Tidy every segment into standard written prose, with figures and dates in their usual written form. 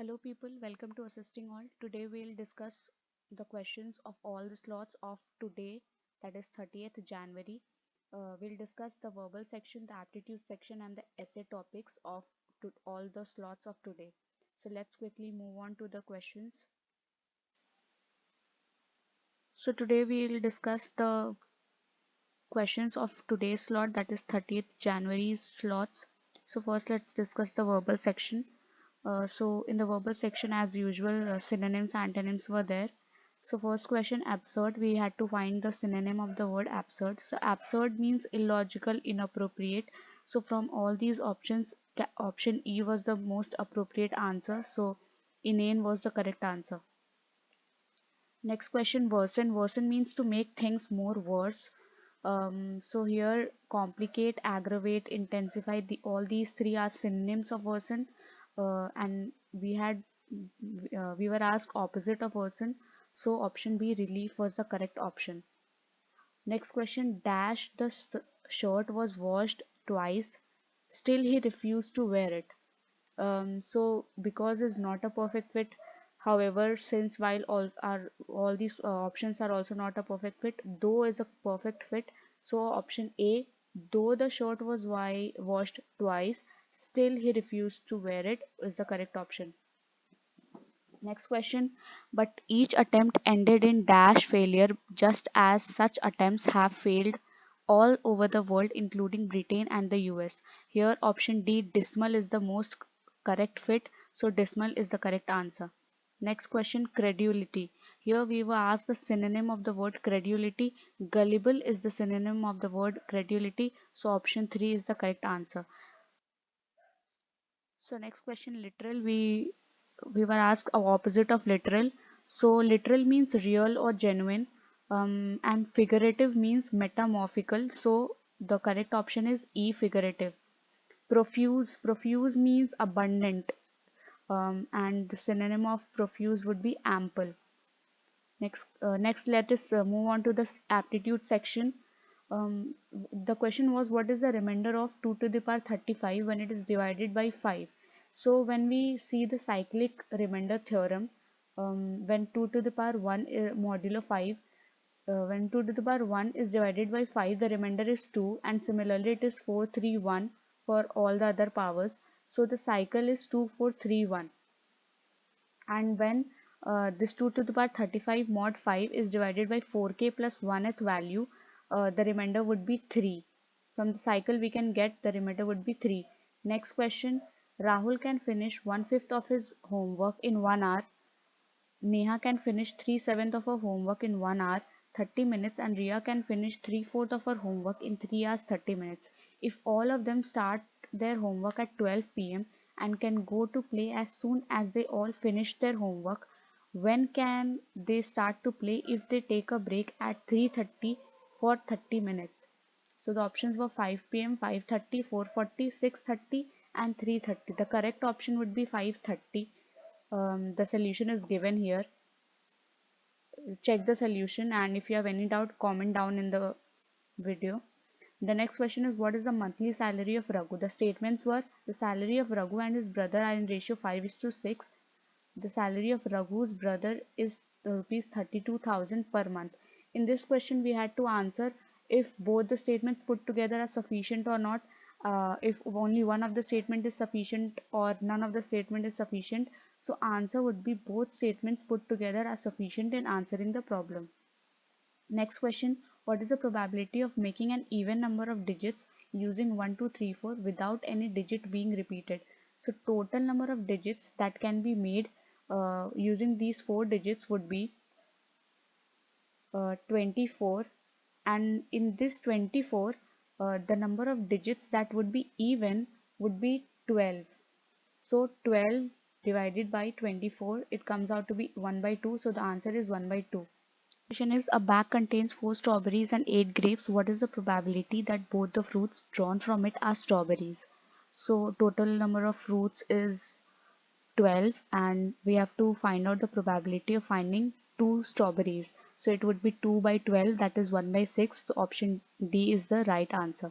Hello people, welcome to Assisting All. Today we'll discuss the questions of all the slots of today, that is 30th January. We'll discuss the verbal section, the aptitude section and the essay topics of all the slots of today. So let's quickly move on to the questions. So today we'll discuss the questions of today's slot, that is 30th January slots. So first let's discuss the verbal section. So in the verbal section, as usual, synonyms, antonyms were there. So first question, absurd. We had to find the synonym of the word absurd. So absurd means illogical, inappropriate. So from all these options, option E was the most appropriate answer. So inane was the correct answer. Next question, worsen. Worsen means to make things more worse. So here, complicate, aggravate, intensify. All these three are synonyms of worsen, and we were asked opposite of worsen. So option B, relief, was the correct option. Next question, dash the shirt was washed twice, still he refused to wear it. So because is not a perfect fit. However, since while all these options are also not a perfect fit, though is a perfect fit. So option A, though the shirt was washed twice, still he refused to wear it, is the correct option. Next question, but each attempt ended in dash failure, just as such attempts have failed all over the world, including Britain and the US. Here, option D, dismal, is the most correct fit, so dismal is the correct answer. Next question, credulity. Here we were asked the synonym of the word credulity. Gullible is the synonym of the word credulity, so option 3 is the correct answer. So next question, literal. We were asked a opposite of literal. So literal means real or genuine, and figurative means metamorphical. So the correct option is E, figurative. Profuse. Profuse means abundant, and the synonym of profuse would be ample. Next, let us move on to the aptitude section. The question was, what is the remainder of 2 to the power 35 when it is divided by 5? So when we see the cyclic remainder theorem, when 2 to the power 1 modulo 5, when 2 to the power 1 is divided by 5, the remainder is 2, and similarly it is 4, 3, 1 for all the other powers. So the cycle is 2, 4, 3, 1. And when this 2 to the power 35 mod 5 is divided by 4k plus 1th value, the remainder would be 3. From the cycle we can get the remainder would be 3. Next question, Rahul can finish 1/5 of his homework in 1 hour. Neha can finish 3/7 of her homework in 1 hour 30 minutes, and Ria can finish 3/4 of her homework in 3 hours 30 minutes. If all of them start their homework at 12 p.m. and can go to play as soon as they all finish their homework, when can they start to play if they take a break at 3:30 for 30 minutes? So the options were 5 p.m., 5:30, 4:40, 6:30 and 3:30. The correct option would be 5:30. The solution is given here. Check the solution, and if you have any doubt, comment down in the video. The next question is, what is the monthly salary of Raghu? The statements were, the salary of Raghu and his brother are in ratio 5:6. The salary of Raghu's brother is rupees 32,000 per month. In this question we had to answer if both the statements put together are sufficient or not, if only one of the statement is sufficient or none of the statement is sufficient. So answer would be both statements put together are sufficient in answering the problem. Next question, what is the probability of making an even number of digits using 1, 2, 3, 4 without any digit being repeated? So total number of digits that can be made using these 4 digits would be 24, and in this 24, the number of digits that would be even would be 12. So 12 divided by 24, it comes out to be 1 by 2, so the answer is 1 by 2. Question is, a bag contains 4 strawberries and 8 grapes. What is the probability that both the fruits drawn from it are strawberries? So total number of fruits is 12, and we have to find out the probability of finding 2 strawberries. So it would be 2 by 12, that is 1 by 6. So option D is the right answer.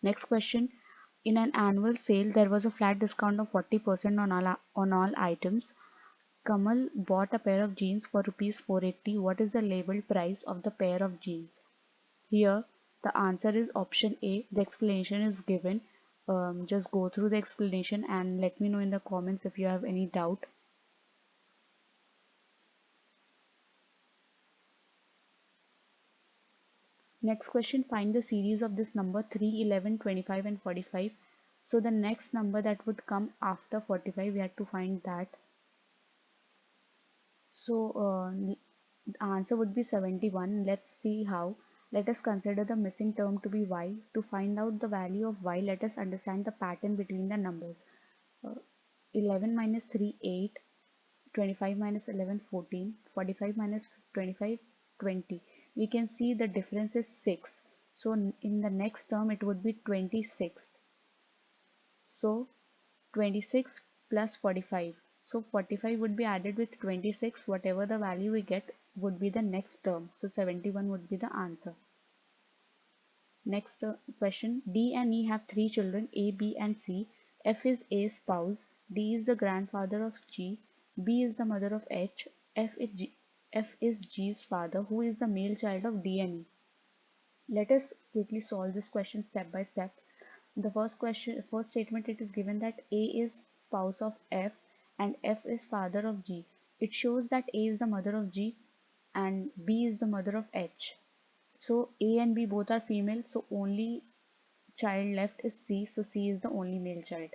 Next question, in an annual sale there was a flat discount of 40% on all items. Kamal bought a pair of jeans for rupees 480. What is the labeled price of the pair of jeans? Here, the answer is option A. The explanation is given. Just go through the explanation and let me know in the comments if you have any doubt. Next question, find the series of this number 3, 11, 25 and 45. So the next number that would come after 45, we have to find that. So the answer would be 71. Let's see how. Let us consider the missing term to be y. To find out the value of y, let us understand the pattern between the numbers. Uh, 11 minus 3, 8. 25 minus 11, 14. 45 minus 25, 20. We can see the difference is 6. So in the next term it would be 26. So 26 plus 45. So 45 would be added with 26. Whatever the value we get would be the next term. So 71 would be the answer. Next question. D and E have three children, A, B and C. F is A's spouse. D is the grandfather of G. B is the mother of H. F is G's father. Who is the male child of D and E? Let us quickly solve this question step by step. The first statement, it is given that A is spouse of F and F is father of G. It shows that A is the mother of G and B is the mother of H. So A and B both are female, so only child left is C, so C is the only male child.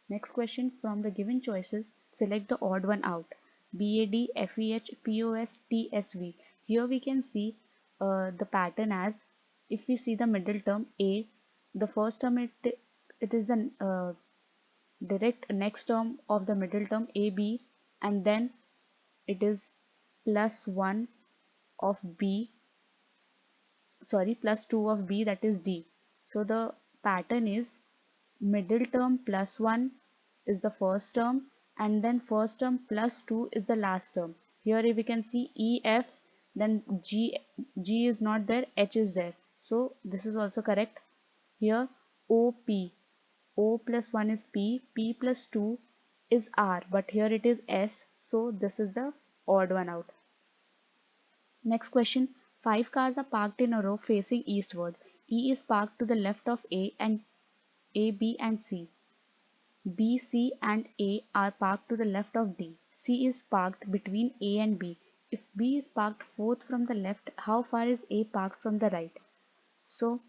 Next question, from the given choices, select the odd one out. BAD, FEH, POS, TSV. Here we can see the pattern as, if we see the middle term A, the first term it is the direct next term of the middle term AB, and then it is plus 1 of B, sorry, plus 2 of B, that is D. So the pattern is middle term plus 1 is the first term, and then first term plus 2 is the last term. Here we can see EF, then G is not there, H is there. So this is also correct. Here OP, O plus 1 is P, P plus 2 is R, but here it is S, so this is the odd one out. Next question, 5 cars are parked in a row facing eastward. E is parked to the left of A and A, B and C. B, C and A are parked to the left of D. C is parked between A and B. If B is parked fourth from the left, how far is A parked from the right? So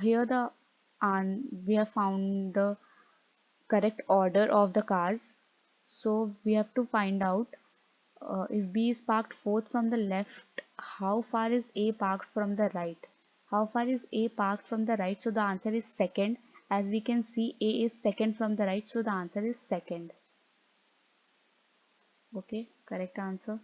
here we have found the correct order of the cars. So we have to find out if B is parked fourth from the left, how far is A parked from the right? How far is A parked from the right? So the answer is second. As we can see, A is second from the right, so the answer is second. Okay, correct answer.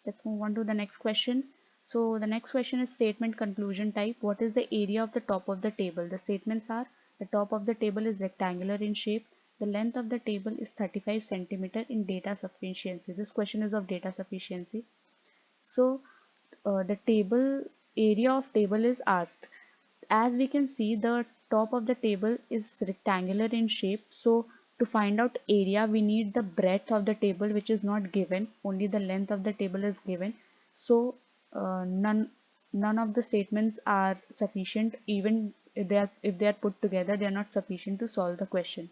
Let's move on to the next question. So the next question is statement conclusion type. What is the area of the top of the table? The statements are, the top of the table is rectangular in shape. The length of the table is 35 centimeter in data sufficiency. This question is of data sufficiency. So the table area of table is asked. As we can see, the top of the table is rectangular in shape, so to find out area we need the breadth of the table, which is not given, only the length of the table is given. So none of the statements are sufficient. Even if they are put together, they are not sufficient to solve the question.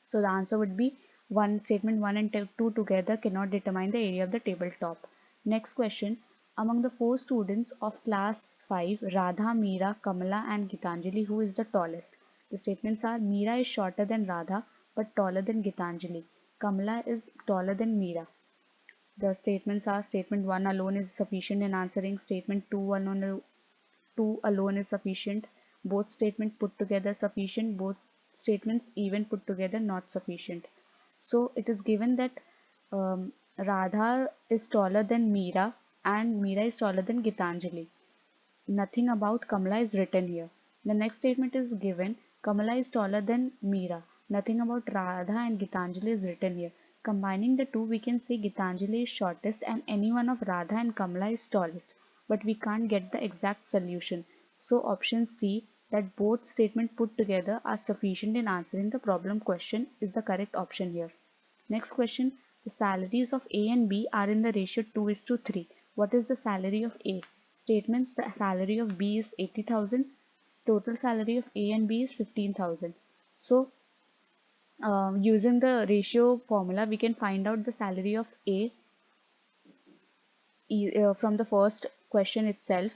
So the answer would be one statement 1 and 2 together cannot determine the area of the tabletop. Next question. Among the four students of class 5, Radha, Meera, Kamala and Gitanjali, who is the tallest? The statements are, Meera is shorter than Radha but taller than Gitanjali. Kamala is taller than Meera. The statements are, statement 1 alone is sufficient in answering, statement 2 alone is sufficient, both statements put together sufficient, both statements even put together not sufficient. So it is given that Radha is taller than Meera and Meera is taller than Gitanjali. Nothing about Kamala is written here. The next statement is given, Kamala is taller than Meera. Nothing about Radha and Gitanjali is written here. Combining the two, we can say Gitanjali is shortest and any one of Radha and Kamala is tallest, but we can't get the exact solution. So option C, that both statements put together are sufficient in answering the problem question, is the correct option here. Next question, the salaries of A and B are in the ratio 2 is to 3. What is the salary of A? Statements, the salary of B is 80,000, total salary of A and B is 15,000. So using the ratio formula, we can find out the salary of A from the first question itself.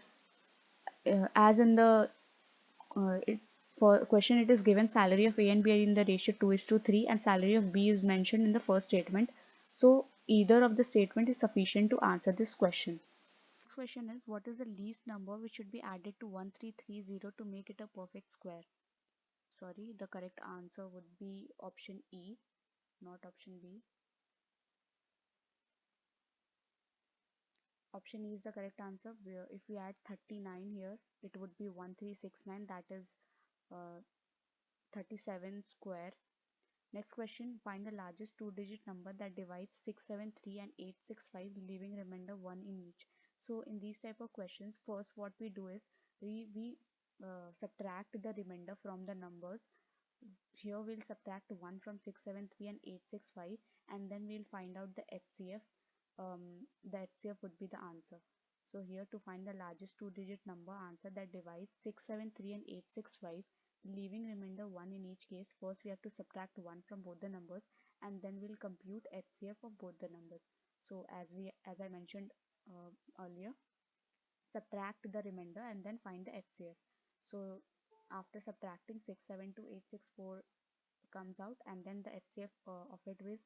As in the for question, it is given salary of A and B are in the ratio 2 is to 3, and salary of B is mentioned in the first statement. So either of the statement is sufficient to answer this question. Next question is, what is the least number which should be added to 1330 to make it a perfect square? Sorry, the correct answer would be option E, not option B. Option E is the correct answer. If we add 39 here, it would be 1369, that is uh, 37 square. Next question, find the largest two-digit number that divides 673 and 865, leaving remainder 1 in each. So in these type of questions, first what we do is we subtract the remainder from the numbers. Here we'll subtract 1 from 673 and 865, and then we'll find out the HCF. The HCF would be the answer. So here, to find the largest two-digit number answer that divides 673 and 865, leaving remainder 1 in each case, first we have to subtract 1 from both the numbers, and then we'll compute HCF of both the numbers. So as I mentioned earlier, subtract the remainder and then find the HCF. So after subtracting 672, 864 comes out, and then the HCF of it is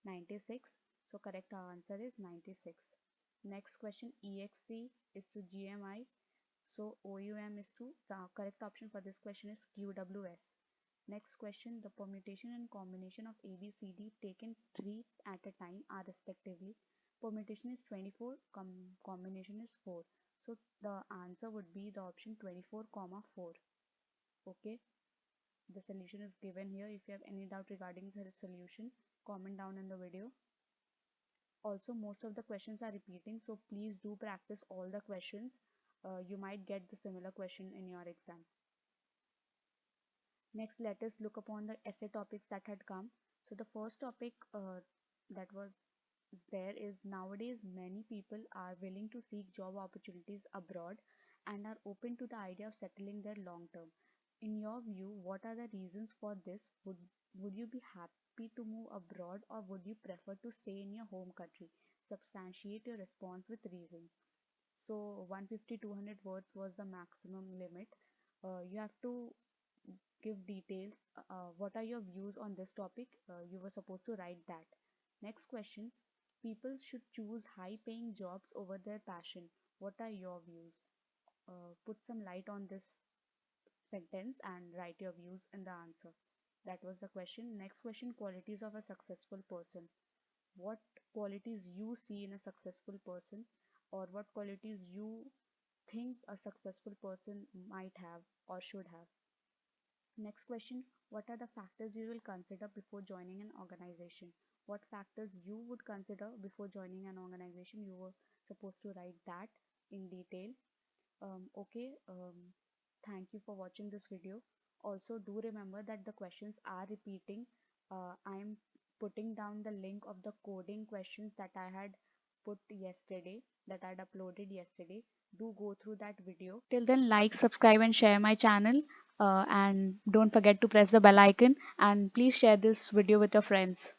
96. So correct answer is 96. Next question, EXC is to GMI. So OUM is to, the correct option for this question is QWS. Next question, the permutation and combination of ABCD taken 3 at a time are respectively. Permutation is 24, combination is 4. So the answer would be the option 24, 4. Okay, the solution is given here. If you have any doubt regarding the solution, comment down in the video. Also, most of the questions are repeating, so please do practice all the questions. You might get the similar question in your exam. Next, let us look upon the essay topics that had come. So the first topic that was there is, nowadays many people are willing to seek job opportunities abroad and are open to the idea of settling there long term. In your view, what are the reasons for this? Would you be happy to move abroad, or would you prefer to stay in your home country? Substantiate your response with reasons. So 150 200 words was the maximum limit. You have to give details. What are your views on this topic? You were supposed to write that. Next question, people should choose high paying jobs over their passion. What are your views? Put some light on this sentence and write your views in the answer. That was the question. Next question, qualities of a successful person. What qualities you see in a successful person, or what qualities you think a successful person might have or should have. Next question, what are the factors you will consider before joining an organization? What factors you would consider before joining an organization? You were supposed to write that in detail. Okay, thank you for watching this video. Also, do remember that the questions are repeating. I am putting down the link of the coding questions that I had put yesterday, that I had uploaded yesterday. Do go through that video. Till then, like, subscribe, and share my channel. And don't forget to press the bell icon, and please share this video with your friends.